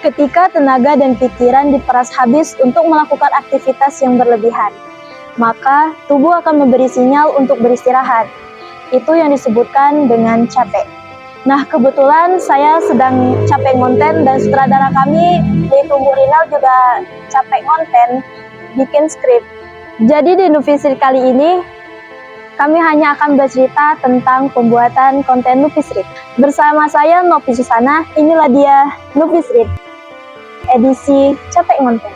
Ketika tenaga dan pikiran diperas habis untuk melakukan aktivitas yang berlebihan, maka tubuh akan memberi sinyal untuk beristirahat. Itu yang disebutkan dengan capek. Nah, kebetulan saya sedang capek ngonten dan sutradara kami yaitu Bu Rinal juga capek ngonten bikin skrip. Jadi di Nufistreet kali ini kami hanya akan bercerita tentang pembuatan konten Nufistreet. Bersama saya Novi Susana, inilah dia Nufistreet edisi capek ngonten.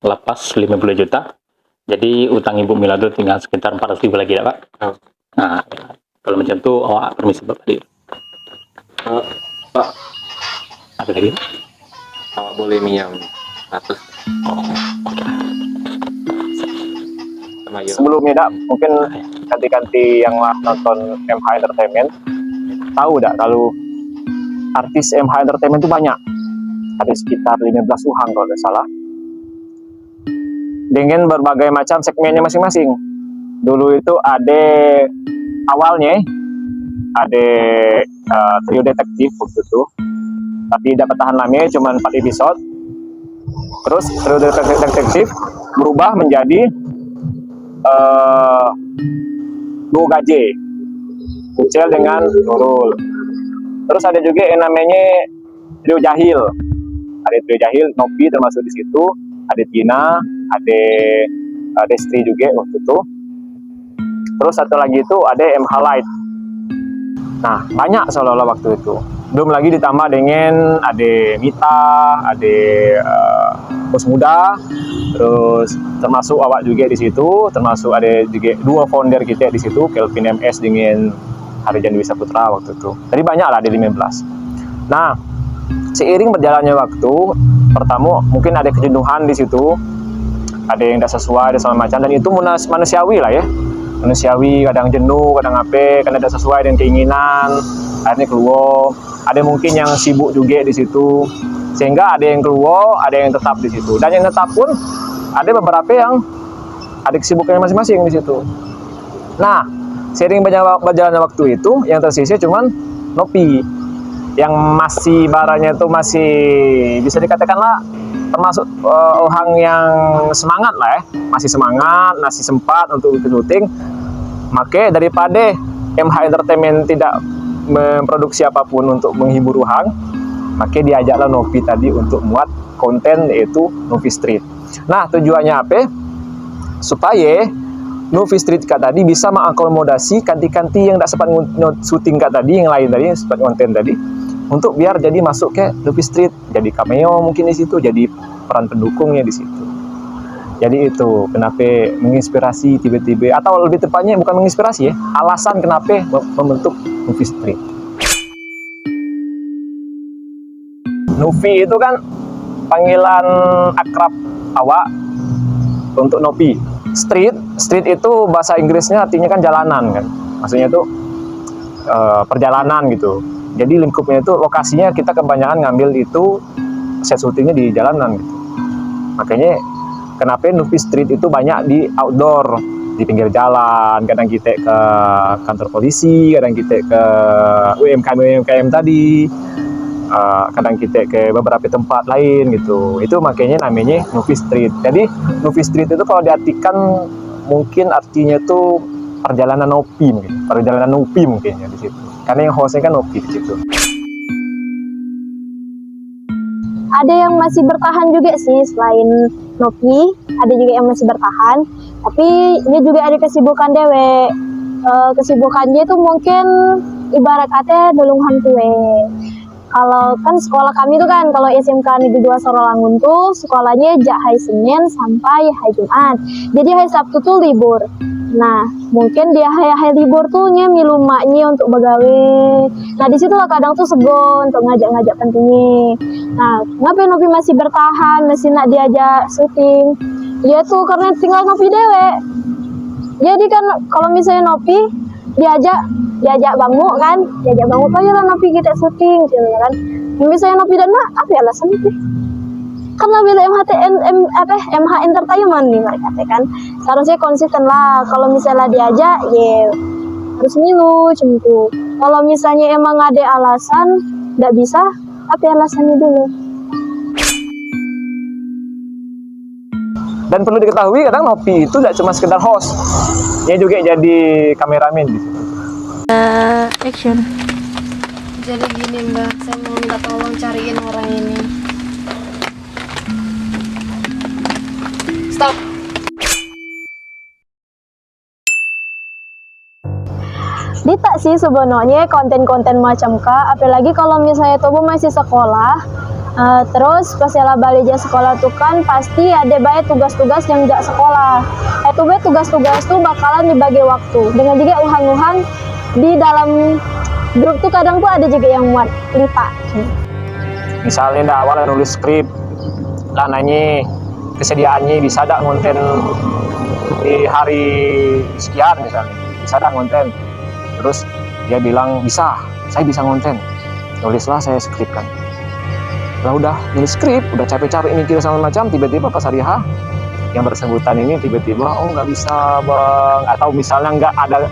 Lepas 50 juta, jadi utang Ibu Mila itu tinggal sekitar 400 ribu lagi ya Pak? Oh. Nah, kalau macam itu awak permisi Bapak tadi. Pak, Ada lagi? awak boleh minjam 100 sama Yo. Sebelumnya dak mungkin ganti-ganti yang nonton MH Entertainment tahu dak kalau artis MH Entertainment itu banyak, ada sekitar 15 orang kalau tidak salah, dengan berbagai macam segmennya masing-masing. Dulu itu ada awalnya ada trio detektif waktu itu, tapi dapat tahan lama cuma 4 episode. Terus trio detektif berubah menjadi Duo Gaje, Ucel dengan Nurul. Terus ada juga yang namanya trio Jahil. Ada trio Jahil, Novi termasuk di situ. Ada Tina, ada Destri juga waktu itu. Terus satu lagi itu ada MH Light. Nah, banyak seolah-olah waktu itu. Belum lagi ditambah dengan ada Mita, ada Bos Muda, terus termasuk awak juga di situ, termasuk ada juga dua founder kita di situ, Kelvin MS dengan Harijan Dwi Saputra waktu itu. Jadi banyak lah, ada 15. Nah, seiring berjalannya waktu, pertama mungkin ada kejenuhan di situ, ada yang tidak sesuai, ada sama macam, dan itu manusiawi lah ya. Manusiawi, kadang jenuh, kadang apa, kadang tidak sesuai dengan keinginan, akhirnya keluar. Ada mungkin yang sibuk juga di situ, sehingga ada yang keluar, ada yang tetap di situ. Dan yang tetap pun ada beberapa yang ada kesibukannya masing-masing di situ. Nah, seiring berjalannya waktu itu, yang tersisa cuman Nopi, yang masih baranya itu masih bisa dikatakan lah termasuk orang yang semangat lah ya, masih semangat, masih sempat untuk syuting. Maka daripada MH Entertainment tidak memproduksi apapun untuk menghibur orang, maka diajaklah Novi tadi untuk muat konten yaitu Nufistreet. Nah, tujuannya apa? Supaya Nufistreet kak tadi bisa mengakomodasi kanti-kanti yang tidak sempat syuting kak tadi, yang lain tadi, yang sempat konten tadi, untuk biar jadi masuk ke Nufistreet, jadi cameo mungkin di situ, jadi peran pendukungnya di situ. Jadi itu kenapa menginspirasi tiba-tiba, atau lebih tepatnya bukan menginspirasi ya, alasan kenapa membentuk Nufistreet. Nufi itu kan panggilan akrab awak untuk Novi. Street itu bahasa Inggrisnya artinya kan jalanan kan, maksudnya itu perjalanan gitu. Jadi lingkupnya itu lokasinya kita kebanyakan ngambil itu set syutingnya di jalanan gitu. Makanya kenapa Nufistreet itu banyak di outdoor, di pinggir jalan, kadang kita ke kantor polisi, kadang kita ke UMKM tadi, kadang kita ke beberapa tempat lain gitu. Itu makanya namanya Nufistreet. Jadi Nufistreet itu kalau diartikan mungkin artinya itu perjalanan Nopi mungkin, perjalanan Nopi mungkin ya di situ. Karena yang hostnya kan Nopi di situ. Ada yang masih bertahan juga sih selain Nopi, ada juga yang masih bertahan. Tapi ini juga ada kesibukan dewe. Kesibukannya itu mungkin ibarat kata dolungan kue. Kalau kan sekolah kami itu kan, kalau SMK Negeri 2 Sorolangun tuh sekolahnya jak hari Senin sampai hari Jumat. Jadi hari Sabtu tuh libur. Nah, mungkin dia hari libur tuh milu maknya untuk begawe. Nah, disitulah kadang tuh segon untuk ngajak-ngajak pentingnya. Nah, kenapa Novi masih bertahan, masih nak diajak syuting? Ya tuh karena tinggal Novi dewe. Jadi kan kalau misalnya Novi diajak diajak Bangmu kan, ayolah Nopi kita syuting gitu kan. Misalnya Nopi dan apa ya alasan itu? Karena bila MH Entertainment nih mereka kan, seharusnya konsisten lah. Kalau misalnya diajak, ya harus ngilu cemtu. Kalau misalnya emang ada alasan nggak bisa, apa alasannya dulu? Dan perlu diketahui kadang Nopi itu tidak cuma sekedar host, dia juga jadi kameramen di situ. Action. Jadi gini Mbak, saya mau minta tolong cariin orang ini. Stop. Dita sih sebenarnya konten-konten macam kak, apalagi kalau misalnya tubuh masih sekolah. Terus pas ya balik aja sekolah tuh kan pasti ada banyak tugas-tugas yang nggak sekolah. Itu tugas-tugas tuh bakalan dibagi waktu. Dengan juga uhang-uhang di dalam grup tuh kadang tuh ada juga yang muat Lita. Misalnya ndak awal nulis skrip, lah nanya kesediaannya bisa ndak konten di hari sekian misalnya, bisa ndak konten. Terus dia bilang bisa, saya bisa konten. Nulislah saya skrip kan. Lah udah nulis skrip, udah capek-capek mikir sama macam, tiba-tiba pas hari H yang bersangkutan ini tiba-tiba oh nggak bisa bang, atau misalnya nggak ada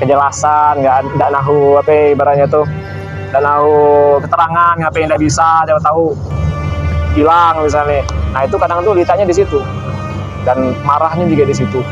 kejelasan, nggak nahu apa ibaratnya tuh, nggak nahu keterangan ngapain nggak bisa, coba tahu hilang misalnya. Nah itu kadang tuh ditanya di situ dan marahnya juga di situ.